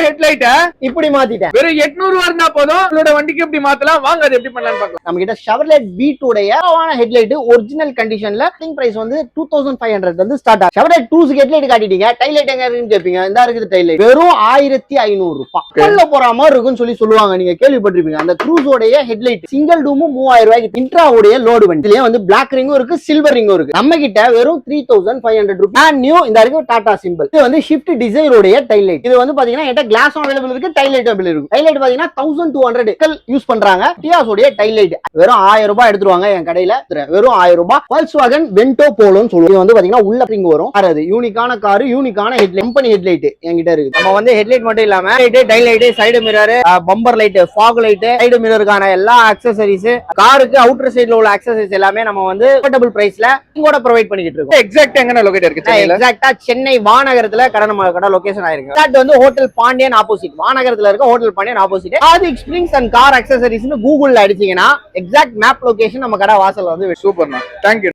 ஹெட்லைட்ட இப்படி மாத்திட்டேன். வெறும் 800 ரூபாய் இருந்தா போதும் உங்களோட வண்டிக்கு எப்படி மாத்தலாம் வாங்க அது எப்படி பண்ணலாம்னு பார்க்கலாம். நம்ம கிட்ட Chevrolet Beat உடைய ஹெட்லைட் ஒரிஜினல் கண்டிஷன்ல பிரைஸ் வந்து 2500 வந்து ஸ்டார்ட் ஆகும். Chevrolet 2 ஹெட்லைட் காட்டிட்டீங்க, டைல் லைட் எங்க இருக்குன்னு கேப்பீங்க. இந்த இருக்குது டைல் லைட் வெறும் 1500 ரூபாய். கல்ல போற மாதிரி இருக்குன்னு சொல்லுவாங்க, நீங்க கேள்விப்பட்டிருப்பீங்க. அந்த Cruze உடைய ஹெட்லைட் சிங்கிள் டூம் 3000 ரூபாய்க்கு. இன்ட்ரா உடைய லோடு வண்டி இதுலயே வந்து பிளாக் ரிங்கும் இருக்கு, சில்வர் ரிங்கும் இருக்கு. நம்ம கிட்ட வெறும் 3500 ரூபாய். நியூ இந்த இருக்கு டாடா சிம்பிள். இது வந்து ஷிஃப்ட் டிசைர் உடைய டைல் லைட். இது வந்து பாத்தீங்கன்னா என்கிட்ட கிளாஸ் அவைலபிள் இருக்கு, டைல் லைட் அவைலபிள் இருக்கு. டைல் லைட் பாத்தீங்கன்னா 1200 யூஸ் பண்றாங்க. டியாஸ் உடைய டைல் லைட் வெறும் 1000 ரூபாய் எடுத்துருவாங்க என் கடையில. வெறும் 1000 ரூபாய். Volkswagen Vento Poloன்னு சொல்லுவோம். இது வந்து பாத்தீங்கன்னா உள்ள ரிங் வரும். அது யூனிக்கான கார், யூனிக்கான ஹெட்லைட், கம்பெனி ஹெட்லைட் என்கிட்ட இருக்கு. நம்ம வந்து ஹெட்லைட் மட்டும் இல்லாம tail light, side mirror, bumper light, fog light, side மிரருக்கான எல்லா அக்சஸரீஸ், காருக்கு அவுட்டர் சைடுல உள்ள அக்சஸரீஸ் எல்லாமே நம்ம வந்து அஃபோர்டபிள் பிரைஸ்ல இங்கோட ப்ரொவைட் பண்ணிட்டு இருக்கோம். எக்ஸாக்ட்டா எங்க லொகேட் இருக்கு? எக்ஸாக்ட்டா சென்னை வானகரத்துல நம்ம கடை லொகேஷன் ஆயிருக்கு. எக்ஸாக்ட் வந்து ஹோட்டல் பாண்டியன் ஆப்போசிட், வானகரத்துல இருக்க hotel Pandian opposite. Aadhik springs and car அக்சஸரீஸ்னு கூகுள்ல அடிச்சீங்கன்னா எக்ஸாக்ட் மேப் லொகேஷன் நம்ம கடை வாசல்ல வந்து. சூப்பர்ண்ணா, தேங்க்யூ.